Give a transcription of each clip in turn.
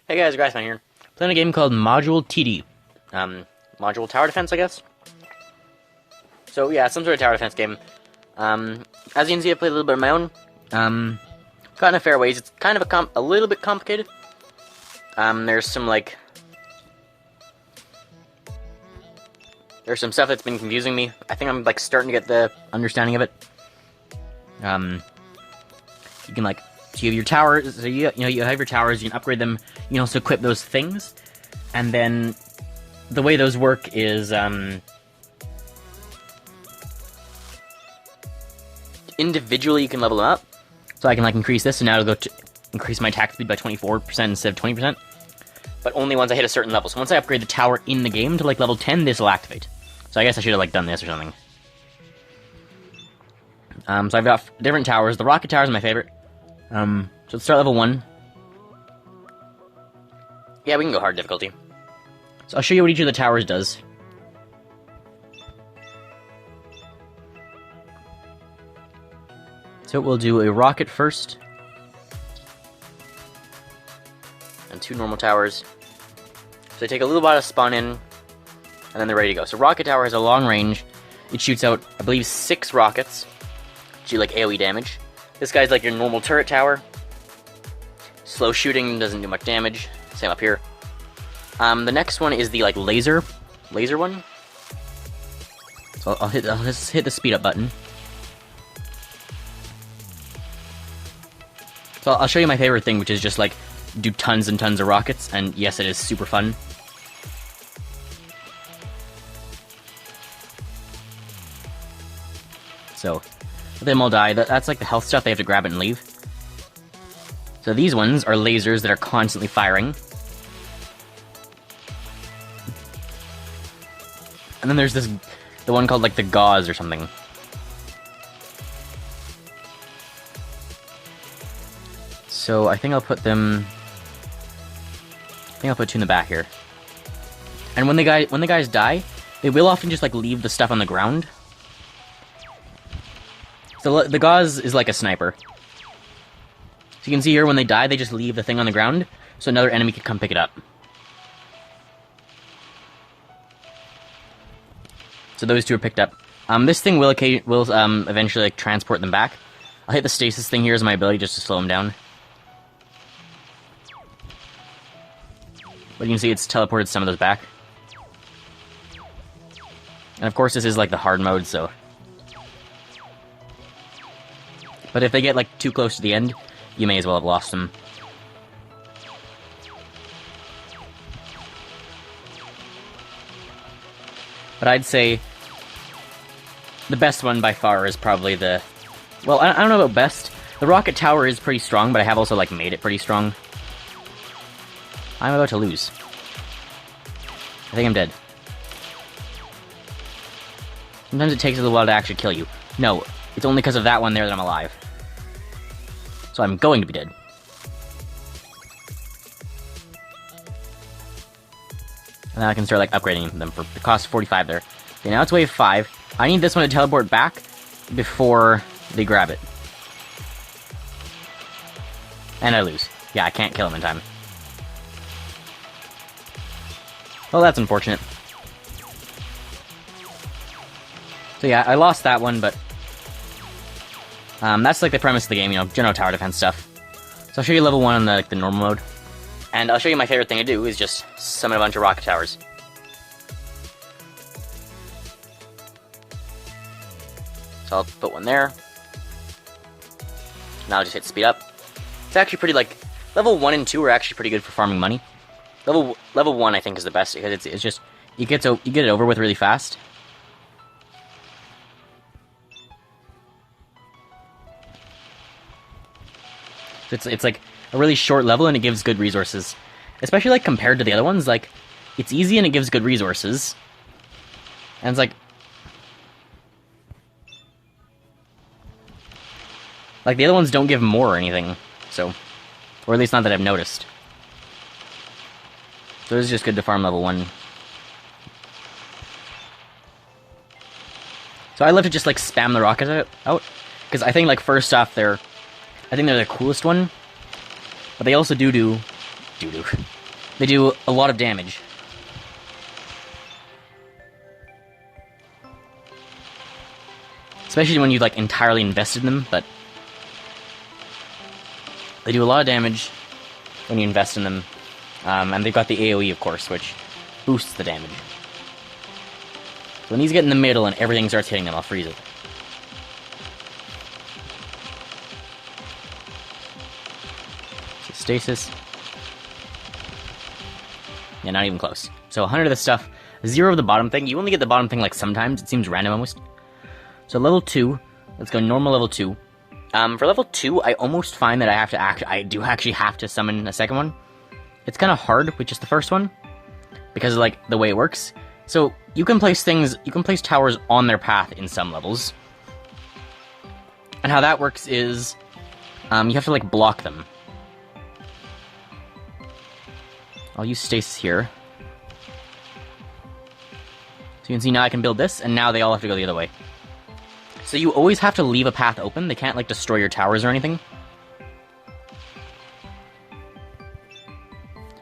Hey guys, Grassman here. Playing a game called Module TD. Module Tower Defense, I guess? So yeah, some sort of tower defense game. As you can see, I played a little bit of my own. Got in a fair ways. It's kind of a little bit complicated. There's some, there's some stuff that's been confusing me. I think I'm, starting to get the understanding of it. You can, so you have your towers, so you have your towers, you can upgrade them, you can also equip those things, and then the way those work is, individually you can level them up. So I can, increase this, so now it'll go to increase my attack speed by 24% instead of 20%, but only once I hit a certain level. So once I upgrade the tower in the game to, level 10, this will activate. So I guess I should have, done this or something. So I've got different towers. The rocket tower is my favorite. So let's start level 1. Yeah, we can go hard difficulty. So I'll show you what each of the towers does. So we'll do a rocket first. And 2 normal towers. So they take a little while to spawn in, and then they're ready to go. So rocket tower has a long range. It shoots out, I believe, 6 rockets. Do AoE damage. This guy's your normal turret tower. Slow shooting, doesn't do much damage. Same up here. The next one is the laser one. So I'll just hit the speed up button. So I'll show you my favorite thing, which is just do tons and tons of rockets, and yes, it is super fun. So let them all die. That's the health stuff. They have to grab it and leave. So these ones are lasers that are constantly firing. And then there's the one called the gauze or something. So I think I'll put them. I think I'll put 2 in the back here. And when the guys die, they will often just leave the stuff on the ground. So the gauze is like a sniper. So you can see here, when they die, they just leave the thing on the ground, so another enemy can come pick it up. So those 2 are picked up. This thing will eventually transport them back. I'll hit the stasis thing here as my ability just to slow them down. But you can see it's teleported some of those back. And of course this is the hard mode, so... But if they get too close to the end, you may as well have lost them. But I'd say the best one by far is probably the... Well, I don't know about best. The rocket tower is pretty strong, but I have also made it pretty strong. I'm about to lose. I think I'm dead. Sometimes it takes a little while to actually kill you. No, it's only because of that one there that I'm alive. So I'm going to be dead. And now I can start upgrading them for the cost of 45 there. Okay, now it's wave 5. I need this one to teleport back before they grab it. And I lose. Yeah, I can't kill him in time. Well, that's unfortunate. So yeah, I lost that one, but... that's the premise of the game, general tower defense stuff. So I'll show you level 1 on the normal mode. And I'll show you my favorite thing to do, is just summon a bunch of rocket towers. So I'll put one there. Now I'll just hit speed up. It's actually pretty, level 1 and 2 are actually pretty good for farming money. Level 1, I think, is the best, because it's just, you get it over with really fast. It's a really short level, and it gives good resources. Especially, compared to the other ones, it's easy and it gives good resources. And it's the other ones don't give more or anything, so... Or at least not that I've noticed. So this is just good to farm level 1. So I love to just spam the rockets out, because I think first off I think they're the coolest one, but they also do they do a lot of damage. Especially when you've, like, entirely invested in them, but they do a lot of damage when you invest in them. And they've got the AoE, of course, which boosts the damage. So when these get in the middle and everything starts hitting them, I'll freeze it. So stasis. Yeah, not even close. So 100 of this stuff, 0 of the bottom thing. You only get the bottom thing, like, sometimes. It seems random almost. So level 2, let's go normal level 2. For level 2, I almost find that I do actually have to summon a second one. It's kind of hard with just the first one, because of, like, the way it works. So, you can place towers on their path in some levels. And how that works is, you have to, like, block them. I'll use stasis here. So you can see now I can build this, and now they all have to go the other way. So you always have to leave a path open. They can't, like, destroy your towers or anything.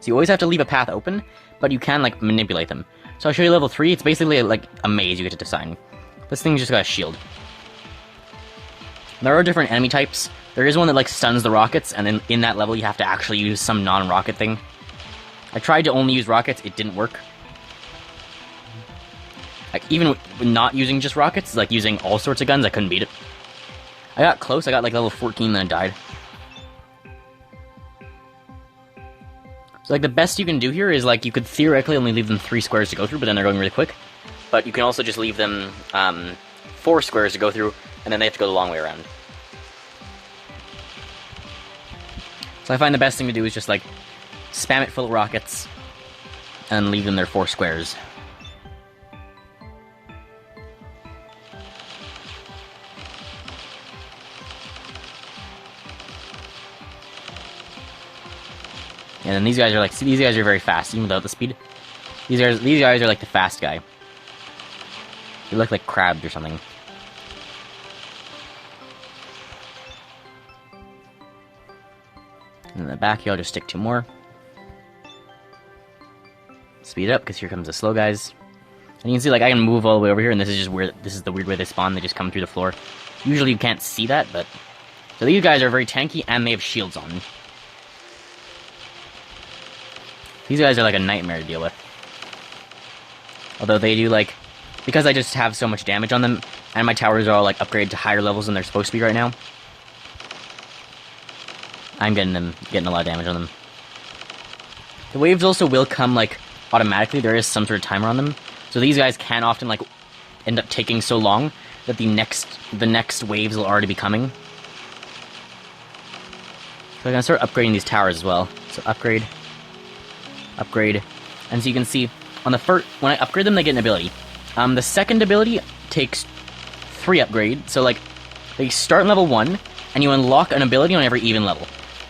So you always have to leave a path open, but you can, like, manipulate them. So I'll show you level 3. It's basically, like, a maze you get to design. This thing's just got a shield. There are different enemy types. There is one that, like, stuns the rockets, and then in that level you have to actually use some non-rocket thing. I tried to only use rockets. It didn't work. Like, even with not using just rockets, like, using all sorts of guns, I couldn't beat it. I got close, I got, like, level 14, then I died. So, like, the best you can do here is, like, you could theoretically only leave them 3 squares to go through, but then they're going really quick. But you can also just leave them 4 squares to go through, and then they have to go the long way around. So I find the best thing to do is just, like, spam it full of rockets, and leave them their 4 squares. And then these guys are like, see, these guys are very fast, even without the speed. These guys are like the fast guy. They look like crabs or something. And in the back here, I'll just stick 2 more. Speed up, because here comes the slow guys. And you can see, like, I can move all the way over here, and this is just weird. This is the weird way they spawn. They just come through the floor. Usually you can't see that, but... So these guys are very tanky, and they have shields on. These guys are like a nightmare to deal with. Although they do, like... Because I just have so much damage on them, and my towers are all, like, upgraded to higher levels than they're supposed to be right now. I'm getting a lot of damage on them. The waves also will come, like, automatically. There is some sort of timer on them. So these guys can often, like, end up taking so long that the next waves will already be coming. So I'm gonna start upgrading these towers as well. So upgrade. Upgrade. And so you can see, on the first, when I upgrade them, they get an ability. The second ability takes 3 upgrades. So, like, they start in level 1, and you unlock an ability on every even level.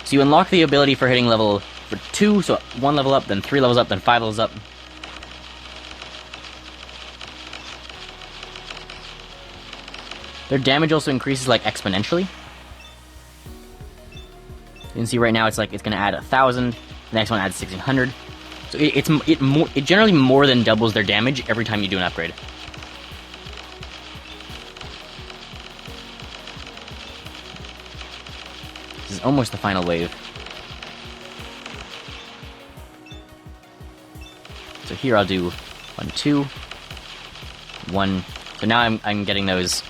So you unlock the ability for hitting level 2, so 1 level up, then 3 levels up, then 5 levels up. Their damage also increases, like, exponentially. You can see right now it's like, it's gonna add 1,000, the next one adds 1,600. So it generally more than doubles their damage every time you do an upgrade. This is almost the final wave. So here I'll do 1, 2, 1. So now I'm getting those.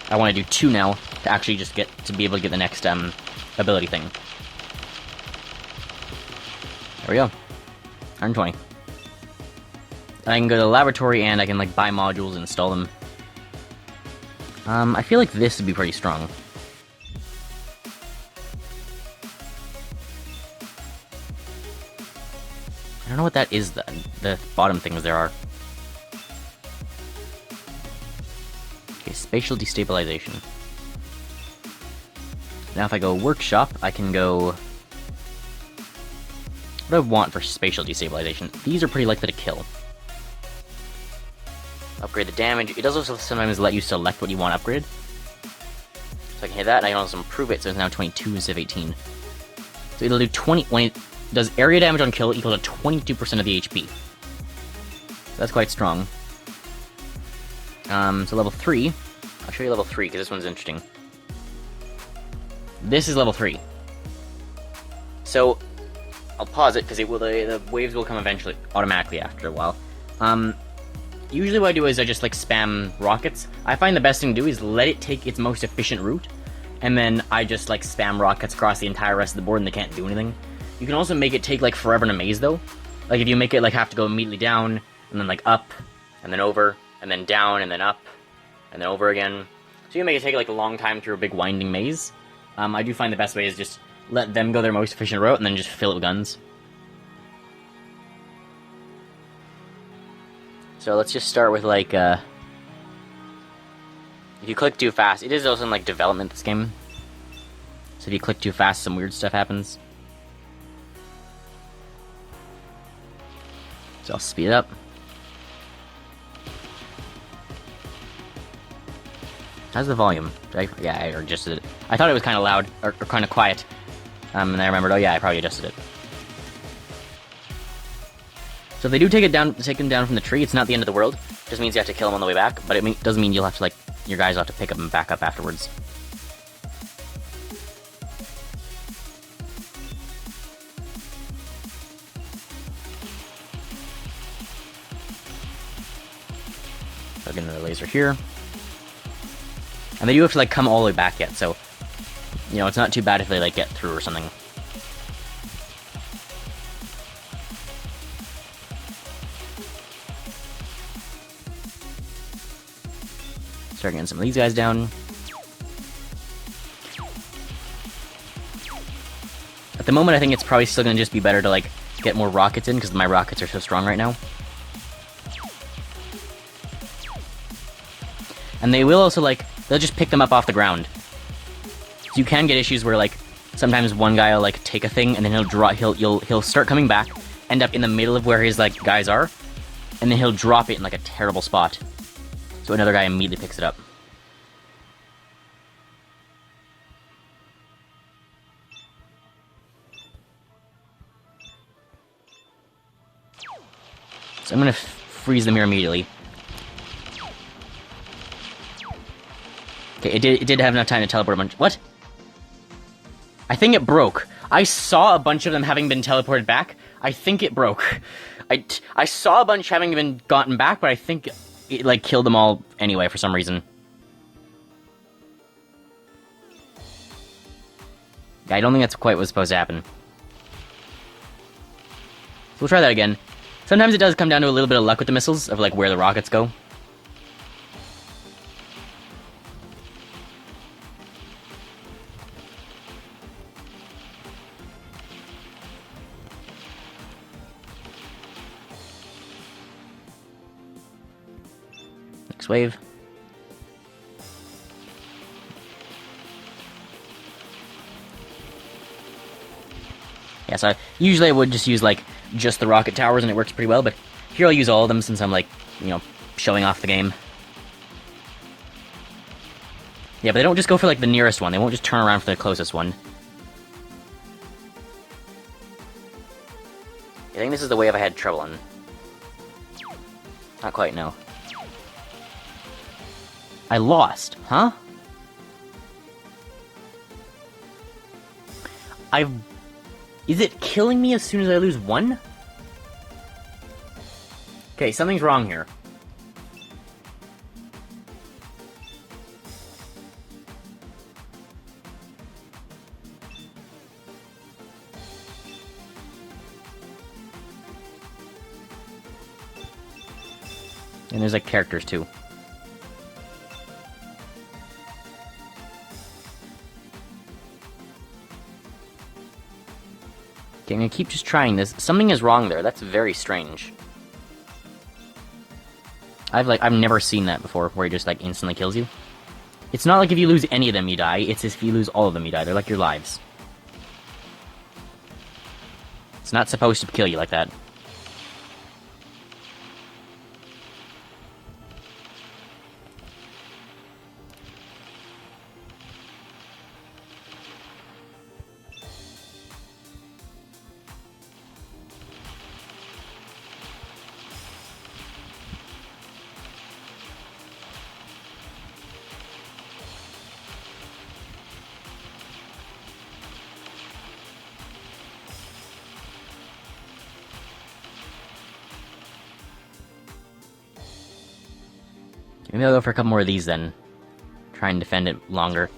I want to do 2 now to actually just to be able to get the next ability thing. There we go. 120. I can go to the laboratory and I can, like, buy modules and install them. I feel like this would be pretty strong. I don't know what that is, the bottom things there are. Okay, spatial destabilization. Now if I go workshop, I can go... What do I want for spatial destabilization? These are pretty likely to kill. Upgrade the damage. It does also sometimes let you select what you want upgraded. So I can hit that, and I can also improve it, so it's now 22 instead of 18. So it'll do 20... does area damage on kill equal to 22% of the HP. That's quite strong. So level 3. I'll show you level 3, because this one's interesting. This is level 3. So, I'll pause it, because the waves will come eventually, automatically after a while. Usually what I do is I just, like, spam rockets. I find the best thing to do is let it take its most efficient route, and then I just, like, spam rockets across the entire rest of the board, and they can't do anything. You can also make it take, like, forever in a maze, though. Like, if you make it, like, have to go immediately down, and then, like, up, and then over, and then down, and then up, and then over again. So you make it take, like, a long time through a big winding maze. I do find the best way is just let them go their most efficient route, and then just fill it with guns. So let's just start with, like, if you click too fast, it is also in, like, development, this game. So if you click too fast, some weird stuff happens. So I'll speed it up. How's the volume? Yeah, I adjusted it. I thought it was kind of loud, or kind of quiet. And I remembered, oh yeah, I probably adjusted it. So if they do take him down from the tree, it's not the end of the world. It just means you have to kill him on the way back, but it doesn't mean you'll have to, like, your guys will have to pick up and back up afterwards. Plug in another laser here. And they do have to, like, come all the way back yet, so, you know, it's not too bad if they, like, get through or something. Start getting some of these guys down. At the moment, I think it's probably still going to just be better to, like, get more rockets in, because my rockets are so strong right now. And they will also, like, they'll just pick them up off the ground. So you can get issues where, like, sometimes one guy will, like, take a thing, and then he'll start coming back, end up in the middle of where his, like, guys are, and then he'll drop it in, like, a terrible spot. So another guy immediately picks it up. So I'm gonna freeze them here immediately. Okay, it did have enough time to teleport a bunch. What? I think it broke. I saw a bunch of them having been teleported back. I think it broke. I saw a bunch having been gotten back, but I think it, like, killed them all anyway for some reason. Yeah, I don't think that's quite what was supposed to happen. So we'll try that again. Sometimes it does come down to a little bit of luck with the missiles, of, like, where the rockets go. Next wave. Yeah, so usually I would just use, like, just the rocket towers and it works pretty well, but here I'll use all of them since I'm, like, you know, showing off the game. Yeah, but they don't just go for, like, the nearest one. They won't just turn around for the closest one. I think this is the wave I had trouble in. Not quite, no. I lost, huh? Is it killing me as soon as I lose one? Okay, something's wrong here. And there's, like, characters, too. Okay, I'm gonna keep just trying this. Something is wrong there. That's very strange. I've never seen that before, where he just, like, instantly kills you. It's not like if you lose any of them, you die. It's if you lose all of them, you die. They're like your lives. It's not supposed to kill you like that. Maybe I'll go for a couple more of these then. Try and defend it longer.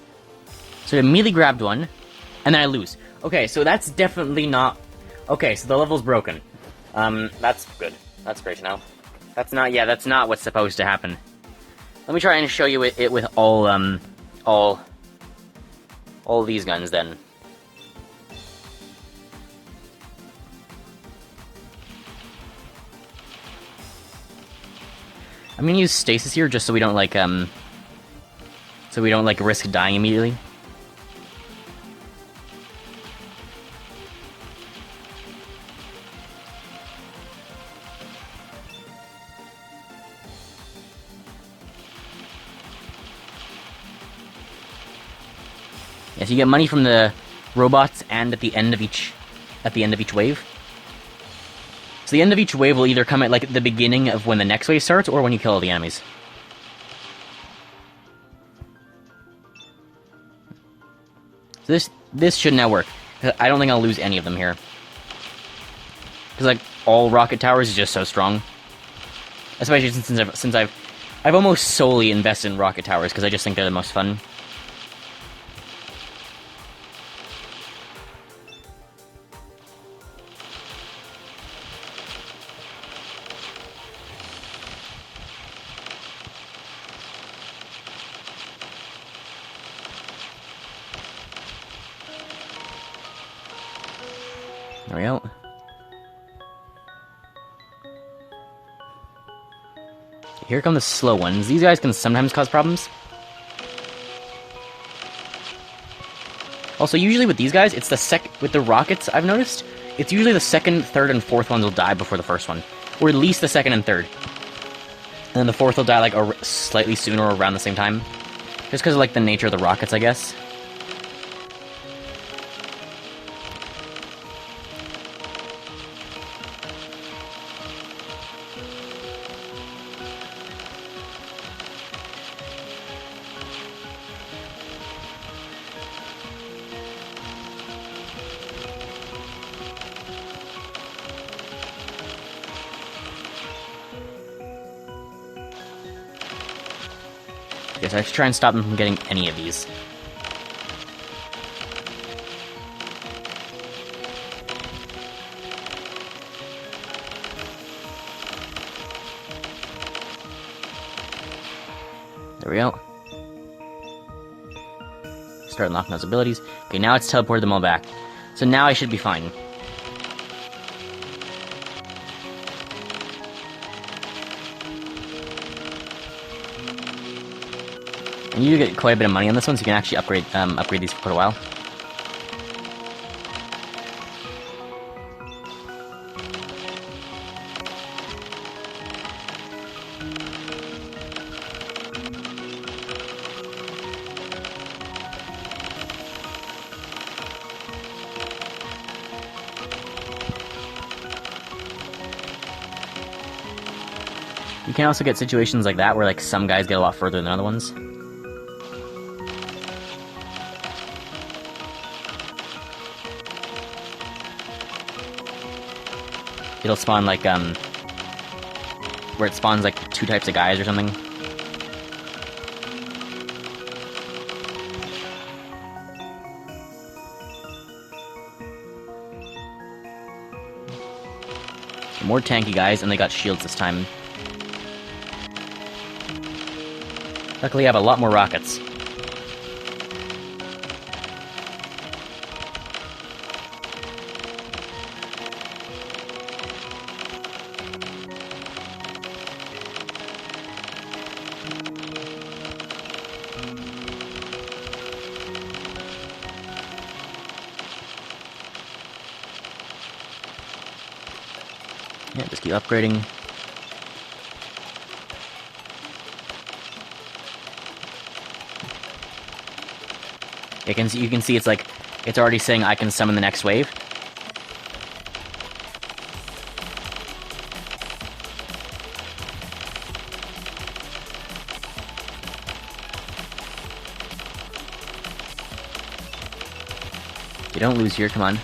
So I immediately grabbed one, and then I lose. Okay, so that's definitely not... Okay, so the level's broken. That's good. That's great to know. That's not... Yeah, that's not what's supposed to happen. Let me try and show you it with all these guns then. I'm gonna use stasis here just so we don't like risk dying immediately. Yes, you get money from the robots and at the end of each wave. So the end of each wave will either come at like the beginning of when the next wave starts, or when you kill all the enemies. So this should now work. I don't think I'll lose any of them here, because like all rocket towers is just so strong. Especially since I've almost solely invested in rocket towers because I just think they're the most fun. There we go. Here come the slow ones. These guys can sometimes cause problems. Also, usually with these guys, it's with the rockets, I've noticed, it's usually the second, third, and fourth ones will die before the first one. Or at least the second and third. And then the fourth will die, like, slightly sooner or around the same time. Just because of, like, the nature of the rockets, I guess. Okay, so I have to try and stop them from getting any of these. There we go. Start unlocking those abilities. Okay, now it's teleported them all back. So now I should be fine. And you get quite a bit of money on this one, so you can actually upgrade these for quite a while. You can also get situations like that where like some guys get a lot further than other ones. It'll spawn like, where it spawns like 2 types of guys or something. More tanky guys, and they got shields this time. Luckily I have a lot more rockets. Yeah, just keep upgrading. You can see it's like, it's already saying I can summon the next wave. You don't lose here, come on.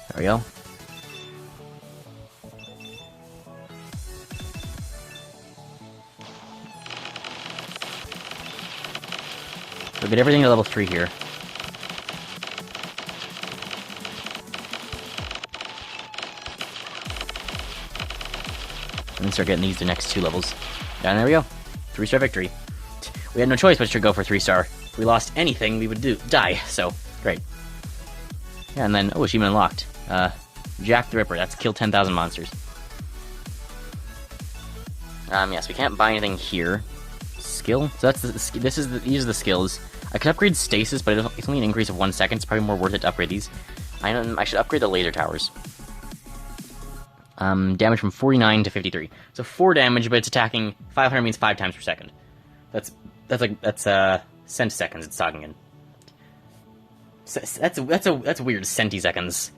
There we go. get everything to level 3 here. And then start getting these the next 2 levels. And there we go. 3-star victory. We had no choice but to go for 3-star. If we lost anything, we would die. So, great. Yeah, and then, achievement unlocked. Jack the Ripper. That's kill 10,000 monsters. Yes, we can't buy anything here. Skill? So that's these are the skills. I could upgrade Stasis, but it's only an increase of 1 second. It's probably more worth it to upgrade these. I should upgrade the laser towers. Damage from 49 to 53. So 4 damage, but it's attacking 500 means 5 times per second. That's centiseconds it's talking in. That's weird, centiseconds.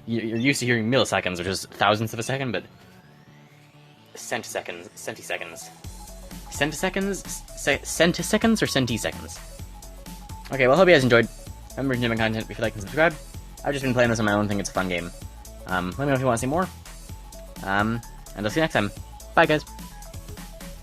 You're used to hearing milliseconds, which is thousandths of a second, but centiseconds. Centiseconds or centiseconds? Okay, well, I hope you guys enjoyed. Remember to do my content if you like and subscribe. I've just been playing this on my own, think it's a fun game. Let me know if you want to see more. And I'll see you next time. Bye, guys.